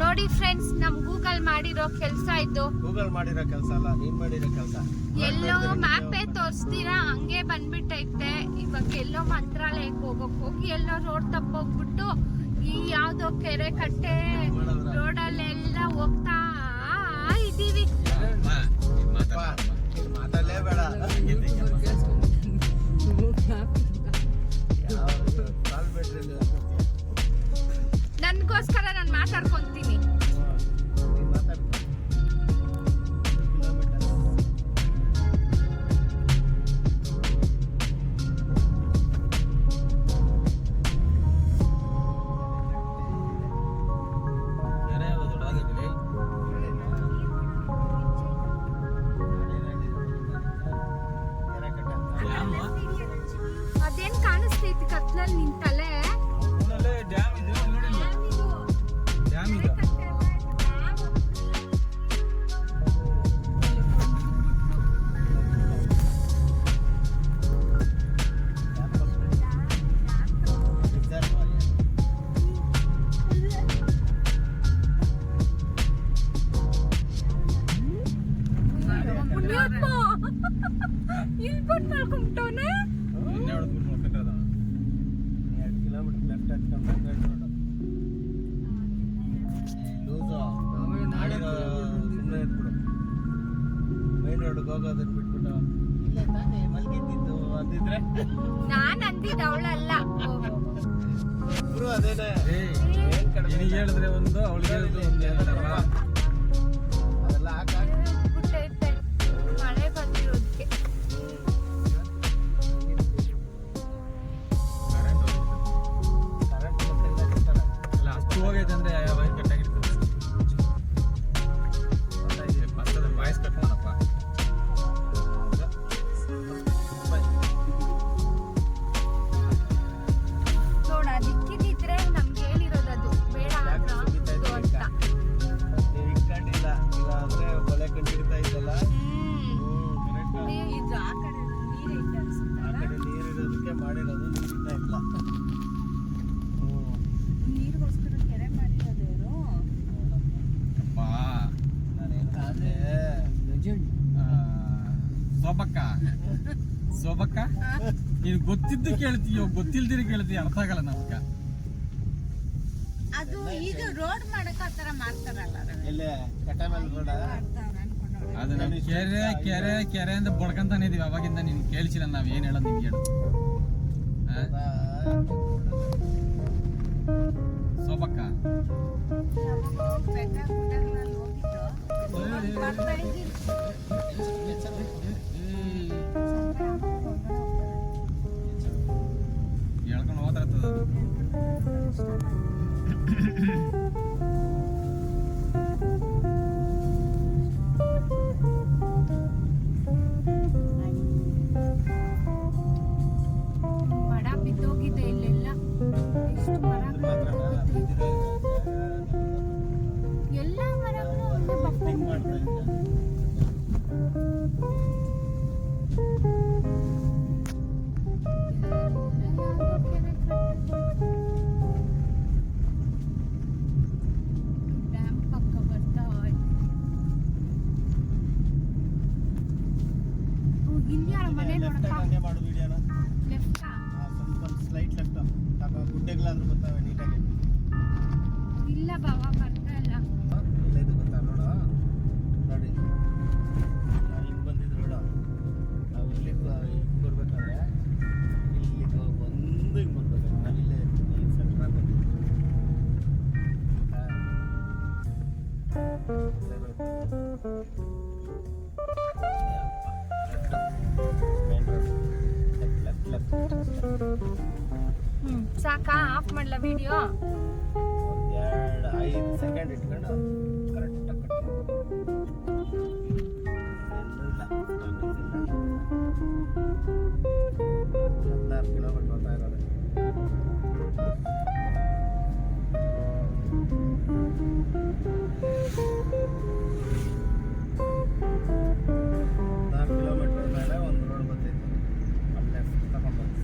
ನೋಡಿ ಫ್ರೆಂಡ್ಸ್, ನಮ್ ಗೂಗಲ್ ಮಾಡಿರೋ ಕೆಲಸ ಇದು. ಗೂಗಲ್ ಮಾಡಿರೋ ಕೆಲಸ ಅಲ್ಲ, ನೀನ್ ಮಾಡಿರೋ ಕೆಲಸ. ಎಲ್ಲೋ ಮ್ಯಾಪೇ ತೋರಿಸ್ತೀರಾ ಹಂಗೆ ಬಂದ್ಬಿಟ್ಟೈತೆ. ಇವಾಗ ಎಲ್ಲೋ ಮಂತ್ರಾಲಯಕ್ಕೆ ಹೋಗಿ ಎಲ್ಲೋ ರೋಡ್ ತಪ್ಪೋಗ್ಬಿಟ್ಟು ಈ ಯಾವ್ದೋ ಕೆರೆ ಕಟ್ಟೆ ರೋಡಲ್ಲೆಲ್ಲ ಹೋಗ್ತಾ ಇದೀವಿ. ಮಾತಾಡಲೇ ಬೇಡ. ನನ್ಗೋಸ್ಕರ ನಾನು ಮಾತಾಡ್ಕೊಂತೀನಿ. ಅದೇನ್ ಕಾಣಿಸ್ತೈತಿ ಕತ್ಲಲ್ಲಿ ನಿಂತಲೆ? ಇಲ್ಲಿ ಬಂದು ಮಾಡ್ಕೊಂಬಿಟ್ಟವನೆ. 2 ಕಿಲೋಮೀಟರ್ ಲೆಫ್ಟ್ ಹತ್ಕೊಂಡ್ರೆ ಲೂಸು ಸುಮ್ಮನೆ ಇದ್ಬಿಡು. ಮೈನ್ ರೋಡ್ಗೆ ಹೋಗೋದನ್ನ ಬಿಟ್ಬಿಟ್ಟು ಇಲ್ಲೇ ತಾನೇ ಮಲ್ಗಿದ್ದಿದ್ದು ಅಂದಿದ್ರೆ ನಾನ್ ಅಂದಿದ್ದ ಅವಳಲ್ಲ. ಇಬ್ರು ಅದೇನೆ ಹೇಳಿದ್ರೆ ಒಂದು ಅವಳಿಗೆ ಹೇಳಿದ್ರೆ ಅದೆಲ್ಲ ಬಿಟ್ಟೈತೆ ಮಳೆ ಬಂದಿರೋದಕ್ಕೆ. ಅಷ್ಟು ಹೋಗೈತೆ ಅಂದ್ರೆ ಕಟ್ಟಾಗಿರ್ತದೆ. ವಾಯ್ಸ್ ಕಟ್ಕೊಂಡಪ್ಪ. ನೋಡ ದಿಕ್ಕಿದ್ರೆ ನಮ್ಗೆ ಹೇಳಿರೋದು ಅದು ಬೇಡ ಅಂತ. ನೀವು ಇಟ್ಕೊಂಡಿಲ್ಲ, ಇಲ್ಲ ಅಂದ್ರೆ ಒಲೆ ಕಂಡಿಡ್ತಾ ಇದ್ದಲ್ಲ. ಇದು ಆ ಕಡೆ ನೀರು ಅನ್ಸುತ್ತೆ. ಆ ಕಡೆ ನೀರಿರೋದಕ್ಕೆ ಮಾಡಿರೋದು, ನೀರಿನ ಇಲ್ಲ. ನೀರಿಗೋಸ್ಕರ ಕೆರೆ ಮಾಡಿರೋದು ಇವರು. ಸೋಬಕ್ಕ ನೀನು ಗೊತ್ತಿದ್ದು ಕೇಳ್ತೀಯೋ ಗೊತ್ತಿಲ್ದಿರ ಕೇಳ್ತೀಯ, ಅರ್ಥ ಆಗಲ್ಲ ನಮ್ಗ. ಅದು ಈಗ ರೋಡ್ ಮಾಡಕ್ ಆತರ ಮಾಡ್ತಾರಲ್ಲ, ಅದು ನಮ್ ಕೆರೆ ಕೆರೆ ಕೆರೆ ಅಂತ ಬಡ್ಕಂತಾನೆ ಇದೀವಿ ಅವಾಗಿಂದ. ನೀನ್ ಕೇಳಿಸಿಲ್ಲ ನಾವ್ ಏನ್ ಹೇಳೋದು ನಿನ್ಗೆ ಹೇಳು. ಸೋಬಕ್ಕ ಹೇಳ್ಕೊಂಡು ಹೋಗ್ತಿರ್ತದ ಅದು. ಮರ ಬಿದ್ದೋಗಿದೆ ಇಲ್ಲೆಲ್ಲ. ಎಷ್ಟು ಮರ ಎಲ್ಲ ಮರಗಳು ಒಂದೇ ಬಫರ್. ಡ್ಯಾಮ್ ಪಕ್ಕ ಬರ್ತಾ ಇಲ್ಲಿ ಯಾರ ಮನೆ ನೋಡಕ್ಕ. ಲೆಫ್ಟ್ ಸ್ಲೈಟ್ ಲೆಫ್ಟ್ ಗುಡ್ಡೆಗಳಾದ್ರೂ ಬರ್ತಾವೆ ನೀಟಾಗಿ. ಇಲ್ಲ ಬಾವ ಬರ್ತಾ ಇಲ್ಲ. ಇದು ಗೊತ್ತಾ ನೋಡ, ನೋಡಿ ಹಿಂಗೆ ಬಂದಿದ್ರು ನೋಡ. ನಾವು ಇಲ್ಲಿ ಬರ್ಬೇಕಾದ್ರೆ ಇಲ್ಲಿಗೆ ಬಂದು ಹಿಂಗೆ ಬರ್ಬೇಕು. ನಾವು ಇಲ್ಲೇ ಸೆಂಟ್ರಾಗಿ ಬಂದಿದ್ವಿ. ಮೇನ್ ರೋಡ್ ಲೆಫ್ಟ್ ಲೆಫ್ಟ್ ಸಾಕಾ? ಆಫ್ ಮಾಡ್ಲಾ ವಿಡಿಯೋ? 5 ಸೆಕೆಂಡ್ ಇಟ್ಕೊಂಡು ಕರೆಕ್ಟಾಗಿ ಕಟ್ಟಿ. ಇಲ್ಲ 16 ಕಿಲೋಮೀಟರ್ ಹೋಗ್ತಾ ಇರೋದು. ಕಿಲೋಮೀಟರ್ ಮೇಲೆ ಒಂದು ರೋಡ್ ಬರ್ತೈತೆ, ಅಲ್ಲಿ ಲೆಫ್ಟ್ ತಗೊಂಡ್ಬಂದು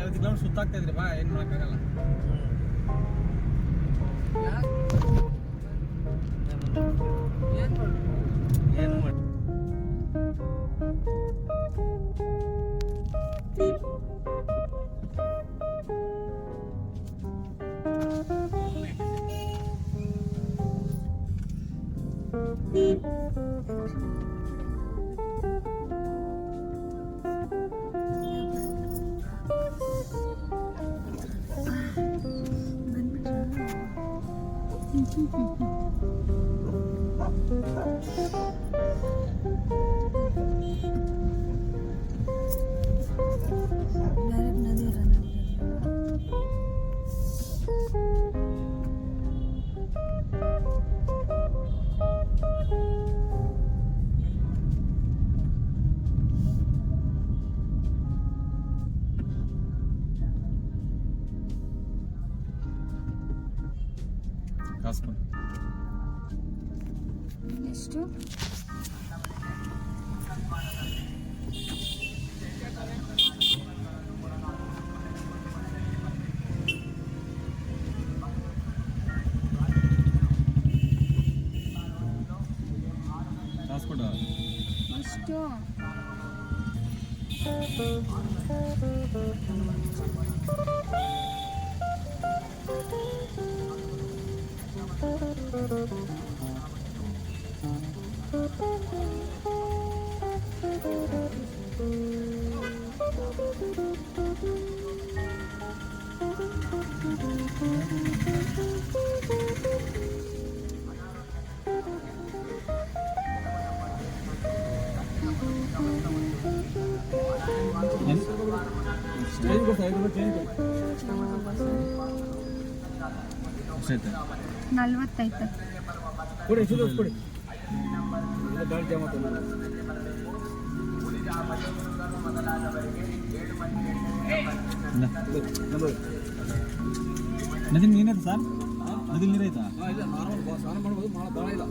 40 ಕಿಲೋಮೀಟರ್ ಸುತ್ತಾಗ್ತಾ ಇದ್ರಿ ಬಾ, ಏನು ಮಾಡೋಕ್ಕಾಗಲ್ಲ. ಏನು ಮಾಡಿ ಕಾಸು ಕೊಡು. ಎಷ್ಟು? ಕಾಸು ಕೊಡು. ಎಷ್ಟು? ಎಷ್ಟಾಯ್ತು? 40 ಆಯ್ತು. ಕೊಡಿ, ಕೊಡಿ. ಗಾಡಿ ಜಾಮ ನದಿ ನೀರೈತೆ ಸರ್? ನದಿ ನೀರೈತಾ? ಇಲ್ಲ, ನಾರ್ಮಲ್ ಸ್ನಾನ ಮಾಡ್ಬೋದು, ಭಾಳ ಇಲ್ಲ.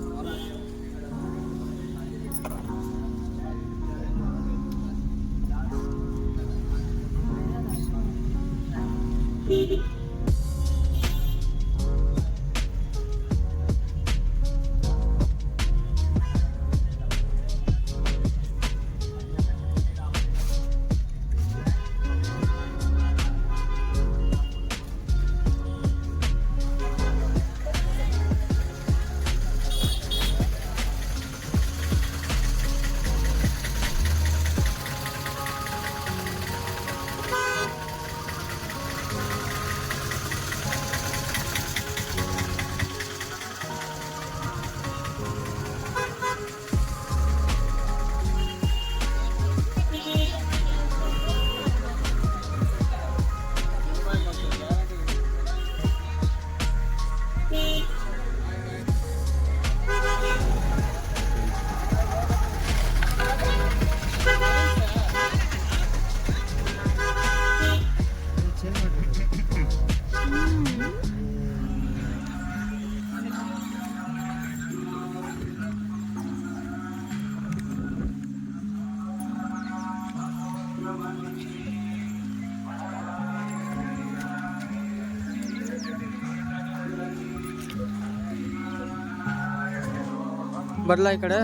ಬರ್ಲಾ ಈ ಕಡೆ.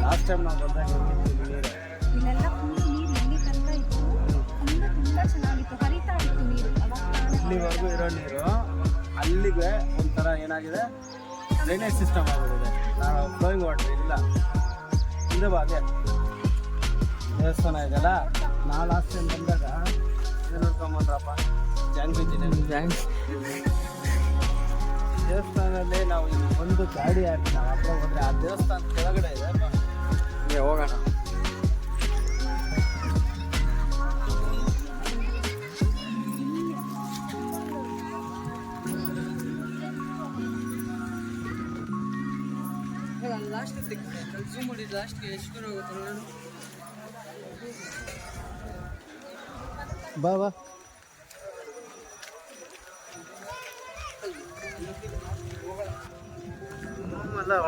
ಲಾಸ್ಟ್ ಟೈಮ್ ನಾವು ಬಂದಾಗ ಇಲ್ಲೆಲ್ಲ ಫುಲ್ ನೀರು ಇಲ್ಲಿ ತನಕ ಇತ್ತು. ತುಂಬಾ ಚೆನ್ನಾಗಿತ್ತು, ಹರಿತಾ ಇತ್ತು ನೀರು. ಇಲ್ಲಿವರೆಗೂ ಇರೋ ನೀರು ಅಲ್ಲಿಗೆ ಒಂಥರ ಏನಾಗಿದೆ, ಡ್ರೈನೇಜ್ ಸಿಸ್ಟಮ್ ಆಗೋದಿದೆ. ನಾವು ಫ್ಲೋಯಿಂಗ್ ವಾಟರ್ ಇಲ್ಲ. ಹಿಂದೆ ಬಾಗೆ ದೇವಸ್ಥಾನ ಇದೆಯಲ್ಲ, ನಾವು ಲಾಸ್ಟ್ ಟೈಮ್ ಬಂದಾಗ ಏನು ನೋಡ್ಕೊಂಬಂದ್ರಪ್ಪ, ಥ್ಯಾಂಕ್ಸ್. ದೇವಸ್ಥಾನದಲ್ಲಿ ನಾವು ಇಲ್ಲಿ ಒಂದು ಗಾಡಿ ಹಾಕಿ ನಾವು ಹತ್ರ ಹೋದ್ರೆ ಆ ದೇವಸ್ಥಾನ ಕೆಳಗಡೆ ಇದೆ, ಹೋಗೋಣ. ಬಾ ಬಾ.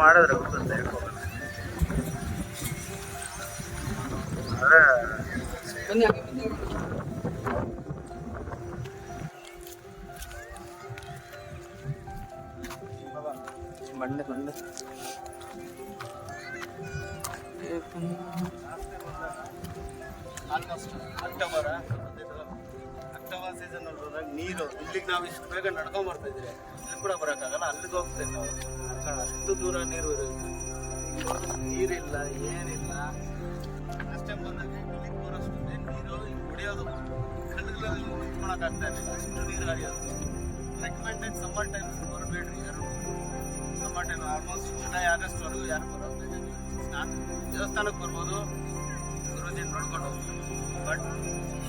ಮಾಡಿದ್ರೆ ಬನ್ನಿ ಹಾಗೆ ಬನ್ನಿ. ಬಂಡೆ ಬಂಡೆ ಆಲ್ಮೋಸ್ಟ್ ಅಕ್ಟೋಬರ್ ಸೀಸನ್ ಹೋದಾಗ ನೀರು ಇಲ್ಲಿಗೆ ನಾವು ಇಷ್ಟು ಬೇಗ ನಡ್ಕೊಂಡ್ ಬರ್ತಾ ಇದ್ರಿ ಇಲ್ಲಿ ಕೂಡ ಬರೋಕ್ಕಾಗಲ್ಲ, ಅಲ್ಲಿಗೆ ಹೋಗ್ತೇವೆ ನಾವು ನಡ್ಕೊಂಡು. ಅಷ್ಟು ದೂರ ನೀರು ಇರುತ್ತೆ, ನೀರಿಲ್ಲ ಏನಿಲ್ಲ. ಲಾಸ್ಟ್ ಟೈಮ್ ಬಂದಾಗ ಇಲ್ಲಿಗೆ ಬರೋಷ್ಟು ನೀರು ಕುಡಿಯೋದು ಕಣ್ಣುಗಳಲ್ಲಿ ನಿಂತ್ಕೊಳಕ್ಕಾಗ್ತಾ ಇಲ್ಲ, ಅಷ್ಟು ನೀರು ಹರಿಯೋದು. ರೆಕಮೆಂಡೆಡ್ ಸಮ್ಮರ್ ಟೈಮ್ಸ್ ಬರಬೇಡ್ರಿ ಯಾರು. ಸಮ್ಮರ್ ಟೈಮ್ ಆಲ್ಮೋಸ್ಟ್ ಜುಲೈ ಆಗಸ್ಟ್ವರೆಗೂ ಯಾರು ಬರೋದು. ದೇವಸ್ಥಾನಕ್ಕೆ ಬರ್ಬೋದು, ಗುರುಜಿ ನೋಡ್ಕೊಂಡು ಹೋಗ್ಬೋದು. ಬಟ್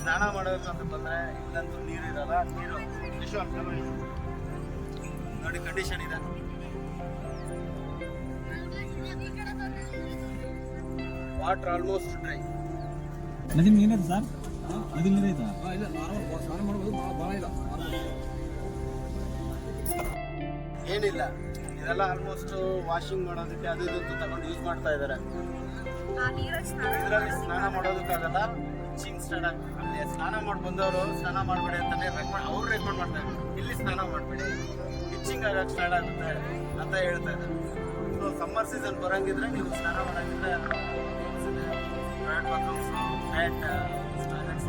ಸ್ನಾನ ಮಾಡಬೇಕು ಅಂತ ಬಂದರೆ ಇಲ್ಲಂತೂ ನೀರು ಇರಲ್ಲ. ನೀರು ನೋಡಿ ಕಂಡೀಷನ್ ಇದೆ. Water almost dry. ನದಿ ನೀರೈತೆ ಸರ್, ನದಿ ನೀರೈತಾ? ಇಲ್ಲ ಸ್ನಾನ ಮಾಡ್ಬೋದು, ಭಾಳ ಇಲ್ಲ. ಏನಿಲ್ಲ, ಇದೆಲ್ಲ ಆಲ್ಮೋಸ್ಟ್ ವಾಷಿಂಗ್ ಮಾಡೋದಕ್ಕೆ ಅದು ಇದು ತಗೊಂಡು ಯೂಸ್ ಮಾಡ್ತಾ ಇದ್ದಾರೆ. ಆ ನೀರಲ್ಲಿ ಇದರಲ್ಲಿ ಸ್ನಾನ ಮಾಡೋದಕ್ಕಾಗಲ್ಲ, ಇಚ್ಚಿಂಗ್ ಸ್ಟಾರ್ಟ್ ಆಗುತ್ತೆ. ಅಲ್ಲಿ ಸ್ನಾನ ಮಾಡಿ ಬಂದವರು ಸ್ನಾನ ಮಾಡಬೇಡಿ ಅಂತಾನೆ ಅವ್ರು ರೆಕಮೆಂಡ್ ಮಾಡ್ತಾರೆ. ಇಲ್ಲಿ ಸ್ನಾನ ಮಾಡಬೇಡಿ, ಇಚ್ಚಿಂಗ್ ಆಗಕ್ಕೆ ಸ್ಟಾರ್ಟ್ ಆಗುತ್ತೆ ಅಂತ ಹೇಳ್ತಾ ಇದ್ದಾರೆ. ಸೊ ಸಮ್ಮರ್ ಸೀಸನ್ ಬರೋಂಗಿದ್ರೆ ನೀವು ಸ್ನಾನ ಮಾಡೋಂಗಿದ್ರೆ ಪ್ರೈವೇಟ್ ಬಾತ್ರೂಮ್ಸು, ಟಾಯ್ಲೆಟ್ಸ್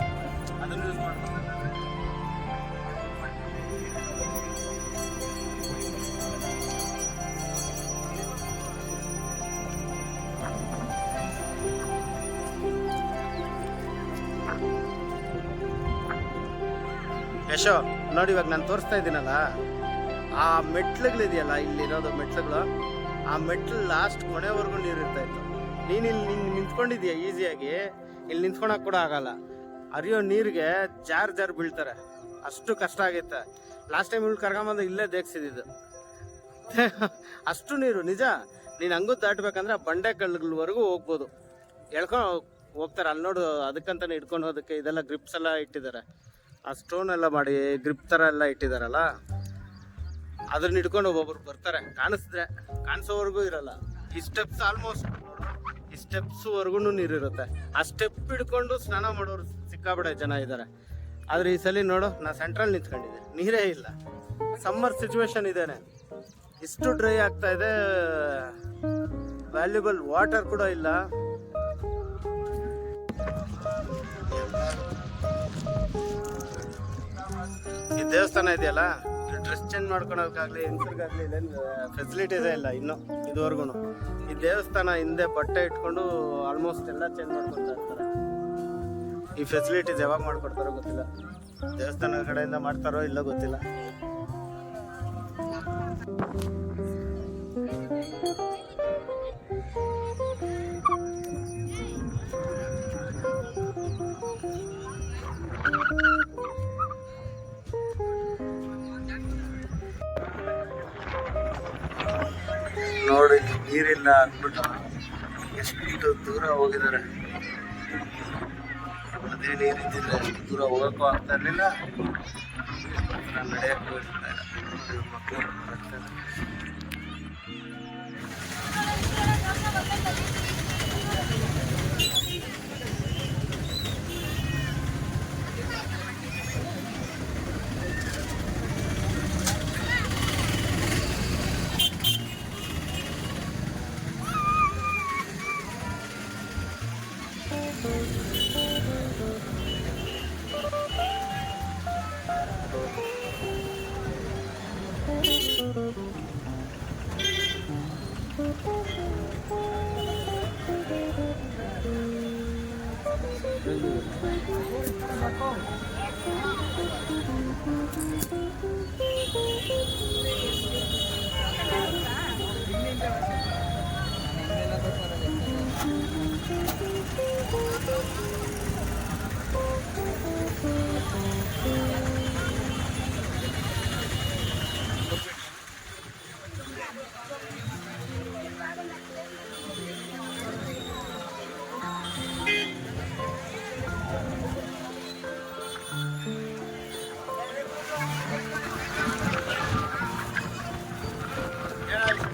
ಅದನ್ನು ಯೂಸ್ ಮಾಡ್ಬೋದು. ಯಶೋ ನೋಡಿ, ಇವಾಗ ನಾನು ತೋರಿಸ್ತಾ ಇದ್ದೀನಲ್ಲ, ಆ ಮೆಟ್ಲುಗಳಿದೆಯಲ್ಲ, ಇಲ್ಲಿರೋದು ಮೆಟ್ಲುಗಳು, ಆ ಮೆಟ್ಲು ಲಾಸ್ಟ್ ಕೊನೆವರೆಗೂ ನೀರು ಇರ್ತಾ ಇತ್ತು. ನೀನು ಇಲ್ಲಿ ನಿಂತ್ಕೊಂಡಿದ್ಯಾ ಈಸಿಯಾಗಿ, ಇಲ್ಲಿ ನಿಂತ್ಕೊಳಕ್ಕೆ ಕೂಡ ಆಗಲ್ಲ. ಹರಿಯೋ ನೀರಿಗೆ ಜಾರ್ ಬೀಳ್ತಾರೆ, ಅಷ್ಟು ಕಷ್ಟ ಆಗೈತೆ. ಲಾಸ್ಟ್ ಟೈಮ್ ಇವ್ಳು ಕರ್ಕೊಂಬಂದು ಇಲ್ಲೇ ದೇಗ್ಸಿದ್ದು ಅಷ್ಟು ನೀರು. ನಿಜ, ನೀನು ಹಂಗೂ ದಾಟಬೇಕಂದ್ರೆ ಬಂಡೆ ಕಲ್ಲುಗಳವರೆಗೂ ಹೋಗ್ಬೋದು, ಎಳ್ಕೊಂಡು ಹೋಗ್ತಾರೆ. ಅಲ್ಲಿ ನೋಡು, ಅದಕ್ಕಂತಾನೆ ಹಿಡ್ಕೊಂಡು ಹೋದಕ್ಕೆ ಇದೆಲ್ಲ ಗ್ರಿಪ್ಸ್ ಎಲ್ಲ ಇಟ್ಟಿದ್ದಾರೆ. ಆ ಸ್ಟೋನ್ ಎಲ್ಲ ಮಾಡಿ ಗ್ರಿಪ್ ಥರ ಎಲ್ಲ ಇಟ್ಟಿದ್ದಾರಲ್ಲ, ಅದನ್ನ ಹಿಡ್ಕೊಂಡು ಒಬ್ಬೊಬ್ರು ಬರ್ತಾರೆ. ಕಾಣಿಸೋವರೆಗೂ ಇರಲ್ಲ. ಈ ಸ್ಟೆಪ್ಸ್ ಆಲ್ಮೋಸ್ಟ್ ಈ ಸ್ಟೆಪ್ಸ್ವರೆಗೂ ನೀರು ಇರುತ್ತೆ. ಆ ಸ್ಟೆಪ್ ಹಿಡ್ಕೊಂಡು ಸ್ನಾನ ಮಾಡೋರು ಸಿಕ್ಕಾಬಿಡೆ ಜನ ಇದ್ದಾರೆ. ಆದರೆ ಈ ಸಲ ನೋಡು, ನಾ ಸೆಂಟ್ರಲ್ ನಿಂತ್ಕೊಂಡಿದ್ದೆ, ನೀರೇ ಇಲ್ಲ. ಸಮ್ಮರ್ ಸಿಚುವೇಶನ್ ಇದೇನೆ, ಇಷ್ಟು ಡ್ರೈ ಆಗ್ತಾ ಇದೆ. ವ್ಯಾಲ್ಯೂಬಲ್ ವಾಟರ್ ಕೂಡ ಇಲ್ಲ. ಈ ದೇವಸ್ಥಾನ ಇದೆಯಲ್ಲ, ಡ್ರೆಸ್ ಚೇಂಜ್ ಮಾಡ್ಕೊಳೋಕ್ಕಾಗಲಿ ಹೆಂಗಸ್ರಿಗಾಗಲಿ ಇಲ್ಲೇನು ಫೆಸಿಲಿಟೀಸೇ ಇಲ್ಲ ಇನ್ನೂ ಇದುವರೆಗೂ. ಈ ದೇವಸ್ಥಾನ ಹಿಂದೆ ಬಟ್ಟೆ ಇಟ್ಕೊಂಡು ಆಲ್ಮೋಸ್ಟ್ ಎಲ್ಲ ಚೇಂಜ್ ಮಾಡ್ಕೊತಾ ಇರ್ತಾರೆ. ಈ ಫೆಸಿಲಿಟೀಸ್ ಯಾವಾಗ ಮಾಡ್ಕೊಡ್ತಾರೋ ಗೊತ್ತಿಲ್ಲ, ದೇವಸ್ಥಾನ ಕಡೆಯಿಂದ ಮಾಡ್ತಾರೋ ಇಲ್ಲ ಗೊತ್ತಿಲ್ಲ. ನೋಡಿ, ನೀರಿಲ್ಲ ಅಂದ್ಬಿಟ್ಟು ಎಷ್ಟು ದೂರ ಹೋಗಿದ್ದಾರೆ. ಅದೇ ನೀರು ಇದ್ದಿದ್ರೆ ಎಷ್ಟು ದೂರ ಹೋಗೋಕ್ಕೂ ಆಗ್ತಾ ಇರಲಿಲ್ಲ, ನಡೆಯೋಕ್ಕೂ ಇರ್ತಾ ಇಲ್ಲ. ಮಕ್ಕಳು ಬರ್ತಾರೆ.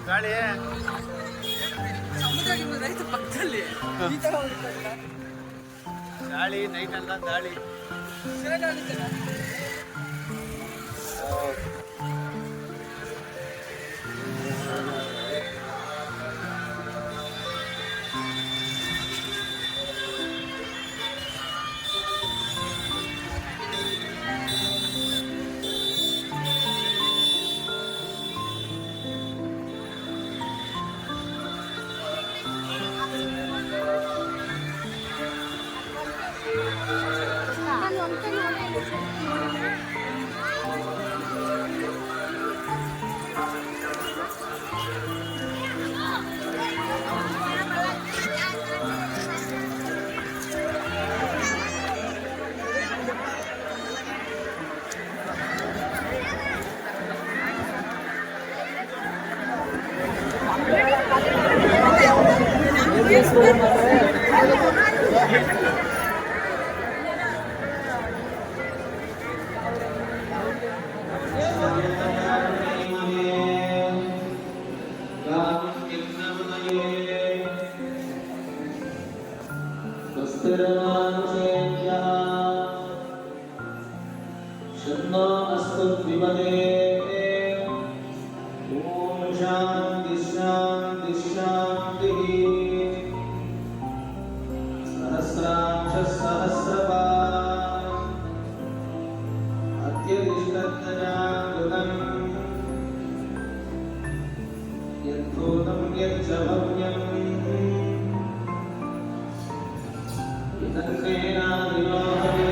ಗಾಳಿ ಸಮುದ್ರ ರೈತ ಪಕ್ಕದಲ್ಲಿ ಈ ಥರ ಹೊಡಿತಾ ಗಾಳಿ ನೈಟ್ ಎಲ್ಲ ಗಾಳಿ ನಾನು ಒಂದ್ಸಲ ನೋಡಿದೆ. शन्नो अस्तु द्विपदे ॐ शान्ति शान्ति शान्तिः सहस्रांश सहस्रपात् अत्यधिष्ठज्ञानगुणम् यद्भूतं यच्च भव्यम् इदन्नेनादिलोहते